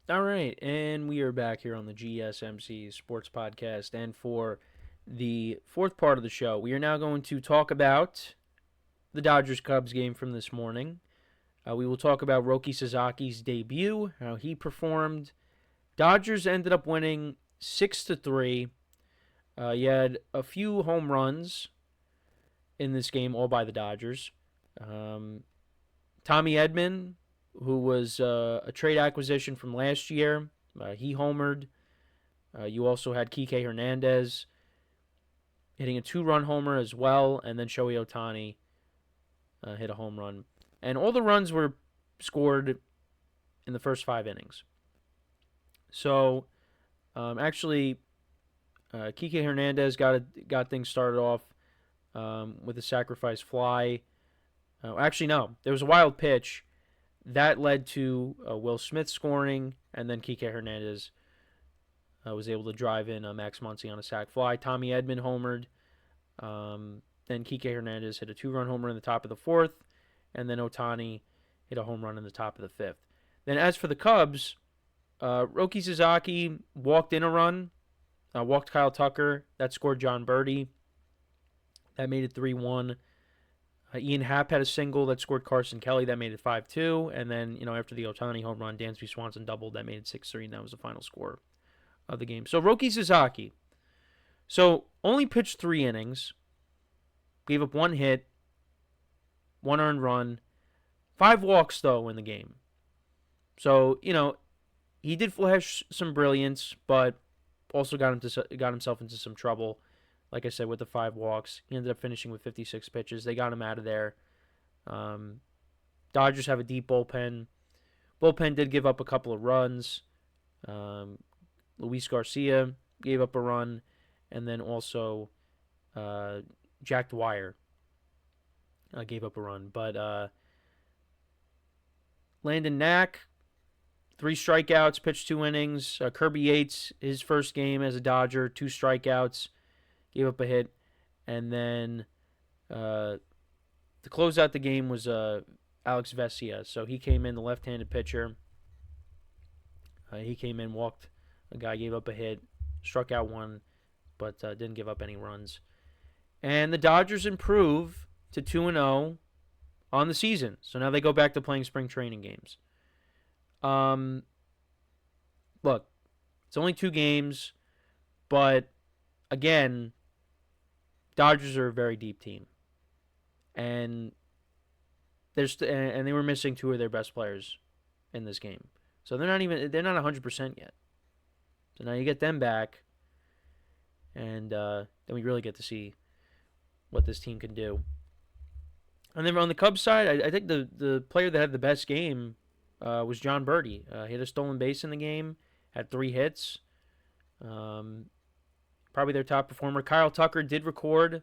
All right, and we are back here on the GSMC Sports Podcast. And for the fourth part of the show, we are now going to talk about the Dodgers Cubs game from this morning. We will talk about Roki Sasaki's debut, how he performed. Dodgers ended up winning 6-3. You had a few home runs in this game, all by the Dodgers. Um, Tommy Edman, who was a trade acquisition from last year, he homered. You also had Kike Hernandez hitting a two-run homer as well, and then Shohei Ohtani hit a home run. And all the runs were scored in the first 5 innings. So, actually, Kike Hernandez got things started off with a sacrifice fly. Actually, no. There was a wild pitch that led to Will Smith scoring, and then Kike Hernandez was able to drive in Max Muncy on a sac fly. Tommy Edman homered. Then Kike Hernandez hit a two-run homer in the top of the fourth, and then Ohtani hit a home run in the top of the fifth. Then as for the Cubs, Roki Sasaki walked in a run, walked Kyle Tucker. That scored John Birdie. That made it 3-1. Ian Happ had a single that scored Carson Kelly. That made it 5-2. And then, after the Ohtani home run, Dansby Swanson doubled. That made it 6-3, and that was the final score of the game. So Roki Sasaki. So only pitched 3 innings. Gave up 1 hit, 1 earned run. 5 walks, though, in the game. So, he did flash some brilliance, but also got himself into some trouble. Like I said, with the 5 walks, he ended up finishing with 56 pitches. They got him out of there. Dodgers have a deep bullpen. Bullpen did give up a couple of runs. Luis Garcia gave up a run, and then also Jack Dwyer gave up a run. But Landon Knack, 3 strikeouts, pitched 2 innings. Kirby Yates, his first game as a Dodger, 2 strikeouts, gave up a hit. And then to close out the game was Alex Vesia. So he came in, the left-handed pitcher. He came in, walked a guy, gave up a hit, struck out 1, but didn't give up any runs. And the Dodgers improve to 2-0 on the season. So now they go back to playing spring training games. Look, it's only 2 games, but again, Dodgers are a very deep team, and they were missing 2 of their best players in this game, so they're not 100% yet. So now you get them back, and then we really get to see what this team can do. And then on the Cubs side, I think the player that had the best game was John Birdie. He had a stolen base in the game, had 3 hits. Probably their top performer. Kyle Tucker did record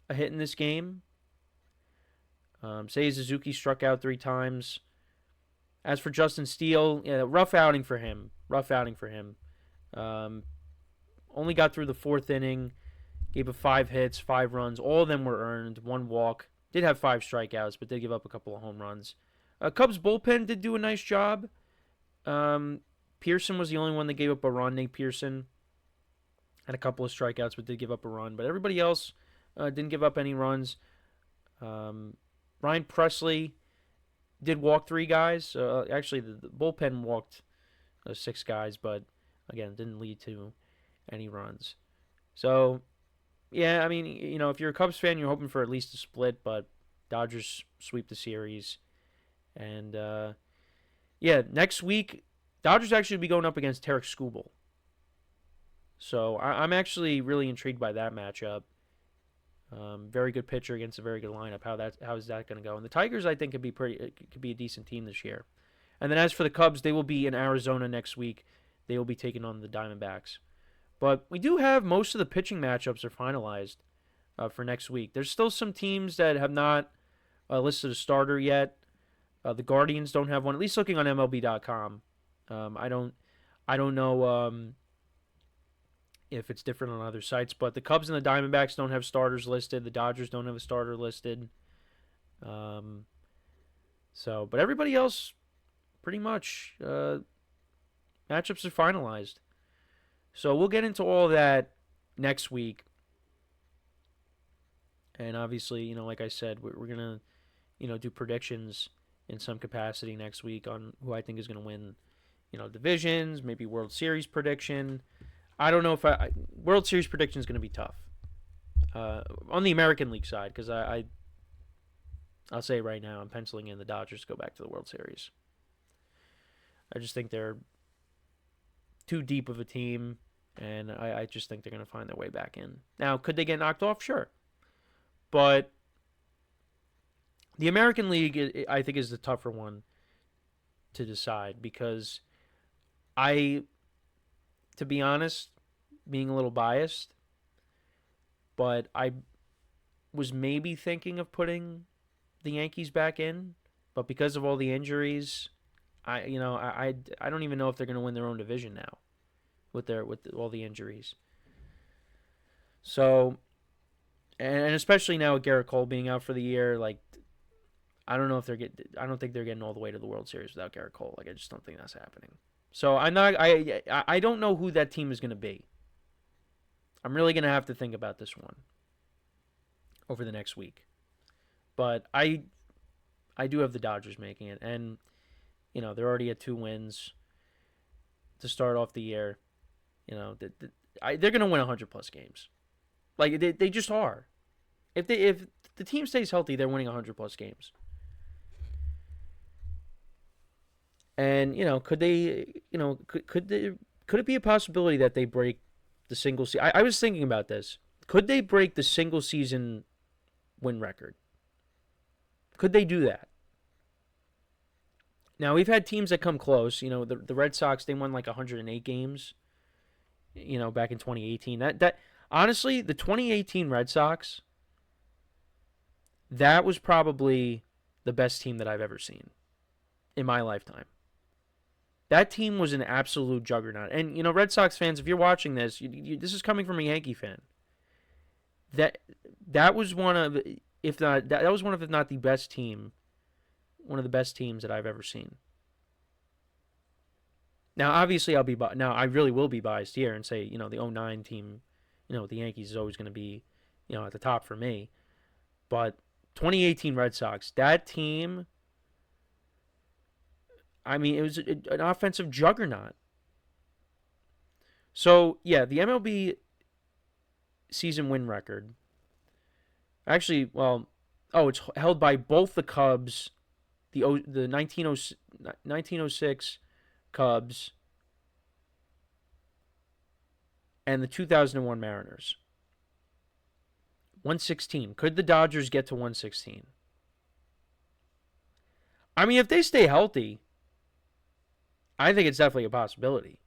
a hit in this game. Seiya Suzuki struck out 3 times. As for Justin Steele, rough outing for him. Only got through the 4th inning. Gave up 5 hits, 5 runs. All of them were earned. 1 walk. Did have 5 strikeouts, but did give up a couple of home runs. Cubs bullpen did do a nice job. Pearson was the only one that gave up a run. Nate Pearson had a couple of strikeouts, but did give up a run. But everybody else didn't give up any runs. Ryan Presley did walk 3 guys. Actually, the bullpen walked 6 guys, but again, didn't lead to any runs. So, yeah, I mean, if you're a Cubs fan, you're hoping for at least a split, but Dodgers sweep the series. And, next week, Dodgers actually will be going up against Tarek Skubal. So I'm actually really intrigued by that matchup. Very good pitcher against a very good lineup. How is that going to go? And the Tigers, I think, could be a decent team this year. And then as for the Cubs, they will be in Arizona next week. They will be taking on the Diamondbacks. But we do have most of the pitching matchups are finalized for next week. There's still some teams that have not listed a starter yet. The Guardians don't have one, at least looking on MLB.com. I don't know if it's different on other sites, but the Cubs and the Diamondbacks don't have starters listed. The Dodgers don't have a starter listed. But everybody else pretty much Matchups are finalized. So we'll get into all that next week. And obviously, like I said, we're going to, do predictions in some capacity next week on who I think is going to win, divisions, maybe World Series prediction. I don't know if World Series prediction is going to be tough on the American League side because I'll say right now I'm penciling in the Dodgers to go back to the World Series. I just think they're too deep of a team, and I just think they're going to find their way back in. Now, could they get knocked off? Sure. But the American League, I think, is the tougher one to decide because to be honest, being a little biased, but I was maybe thinking of putting the Yankees back in, but because of all the injuries, I don't even know if they're going to win their own division now with all the injuries. So, and especially now with Garrett Cole being out for the year, like I don't think they're getting all the way to the World Series without Garrett Cole. Like I just don't think that's happening. So I don't know who that team is going to be. I'm really going to have to think about this one over the next week. But I do have the Dodgers making it, and they're already at 2 wins to start off the year. They're going to win 100+ games. Like they just are. If the team stays healthy, they're winning 100+ games. And could they? Could it be a possibility that they break the single season? I was thinking about this. Could they break the single season win record? Could they do that? Now, we've had teams that come close. The Red Sox, they won like 108 games, back in 2018. That honestly, the 2018 Red Sox, that was probably the best team that I've ever seen in my lifetime. That team was an absolute juggernaut. And, Red Sox fans, if you're watching this, this is coming from a Yankee fan. That was one of, if not the best team, one of the best teams that I've ever seen. Now, obviously, I really will be biased here and say, the 09 team, the Yankees is always going to be, at the top for me. But 2018 Red Sox, that team, I mean, it was an offensive juggernaut. So, yeah, the MLB season win record. Actually, it's held by both the Cubs, the 1906 Cubs, and the 2001 Mariners. 116. Could the Dodgers get to 116? I mean, if they stay healthy, I think it's definitely a possibility.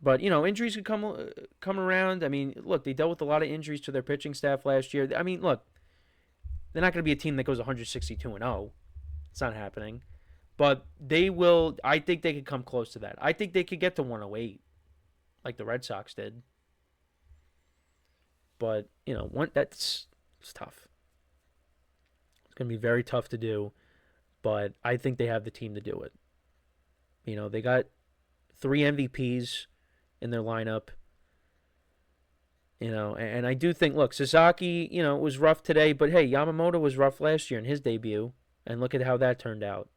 But, injuries could come around. I mean, look, they dealt with a lot of injuries to their pitching staff last year. I mean, look, they're not going to be a team that goes 162-0. It's not happening. But they will. I think they could come close to that. I think they could get to 108, like the Red Sox did. But, it's tough. It's going to be very tough to do. But I think they have the team to do it. They got 3 MVPs in their lineup. And I do think, look, Sasaki, was rough today. But, hey, Yamamoto was rough last year in his debut. And look at how that turned out.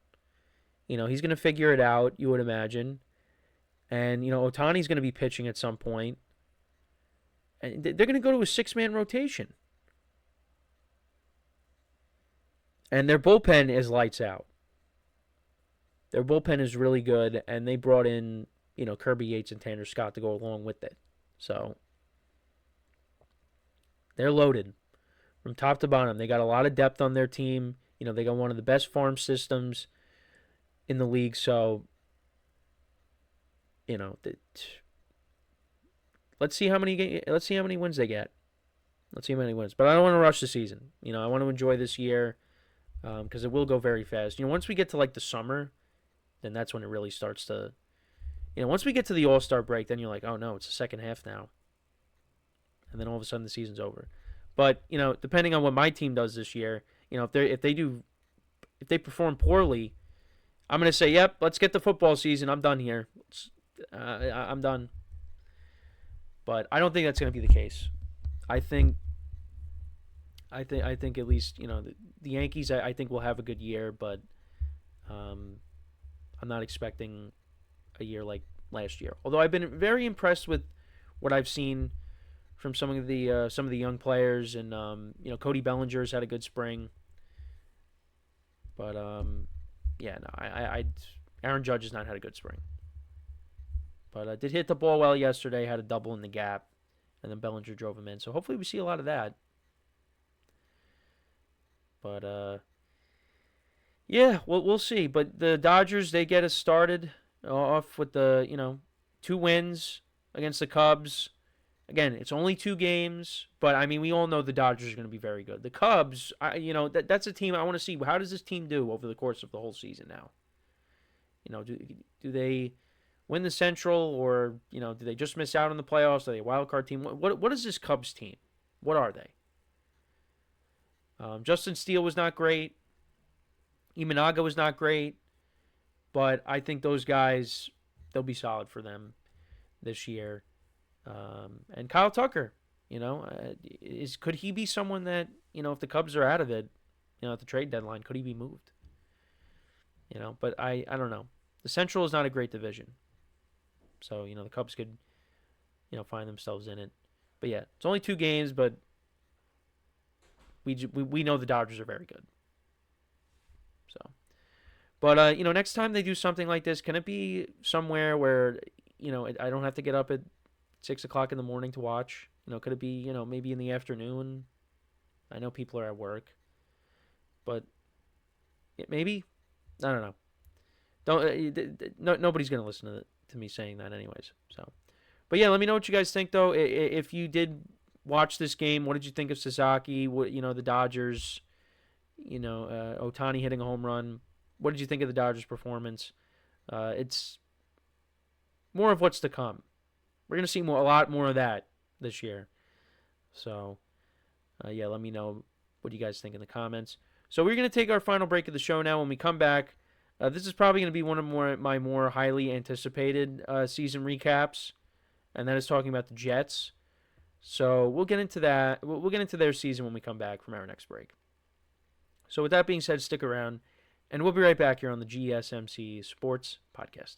He's going to figure it out, you would imagine. And, Ohtani's going to be pitching at some point. And they're going to go to a 6-man rotation. And their bullpen is lights out. Their bullpen is really good, and they brought in, Kirby Yates and Tanner Scott to go along with it. So, they're loaded from top to bottom. They got a lot of depth on their team. They got one of the best farm systems in the league. So, let's see how many wins they get. Let's see how many wins. But I don't want to rush the season. I want to enjoy this year because it will go very fast. Once we get to like the summer, then that's when it really starts to. Once we get to the All-Star break, then you're like, oh no, it's the second half now. And then all of a sudden the season's over. But depending on what my team does this year, if they perform poorly, I'm going to say, yep, let's get the football season. I'm done here. I'm done. But I don't think that's going to be the case. I think I think at least the Yankees. I think will have a good year, but um, I'm not expecting a year like last year. Although I've been very impressed with what I've seen from some of the young players, and Cody Bellinger's had a good spring, but yeah, no, I Aaron Judge has not had a good spring, but did hit the ball well yesterday. Had a double in the gap, and then Bellinger drove him in. So hopefully we see a lot of that. But yeah, we'll see. But the Dodgers, they get us started off with the 2 wins against the Cubs. Again, it's only 2 games, but I mean, we all know the Dodgers are going to be very good. The Cubs, that's a team I want to see. How does this team do over the course of the whole season now? Do they win the Central, or do they just miss out on the playoffs? Are they a wild card team? What is this Cubs team? What are they? Justin Steele was not great. Imanaga was not great, but I think those guys, they'll be solid for them this year. And Kyle Tucker, could he be someone that if the Cubs are out of it, at the trade deadline, could he be moved? But I don't know. The Central is not a great division, so the Cubs could find themselves in it. But yeah, it's only 2 games, but we know the Dodgers are very good. So, but next time they do something like this, can it be somewhere where I don't have to get up at 6 o'clock in the morning to watch? Could it be maybe in the afternoon? I know people are at work, but maybe I don't know. Nobody's gonna listen to me saying that anyways. So, but yeah, let me know what you guys think though. If you did watch this game, what did you think of Sasaki? What the Dodgers? Ohtani hitting a home run. What did you think of the Dodgers' performance? It's more of what's to come. We're gonna see a lot more of that this year. So, yeah, let me know what you guys think in the comments. So we're gonna take our final break of the show now. When we come back, this is probably gonna be one of my more highly anticipated season recaps, and that is talking about the Jets. So we'll get into that. We'll get into their season when we come back from our next break. So with that being said, stick around, and we'll be right back here on the GSMC Sports Podcast.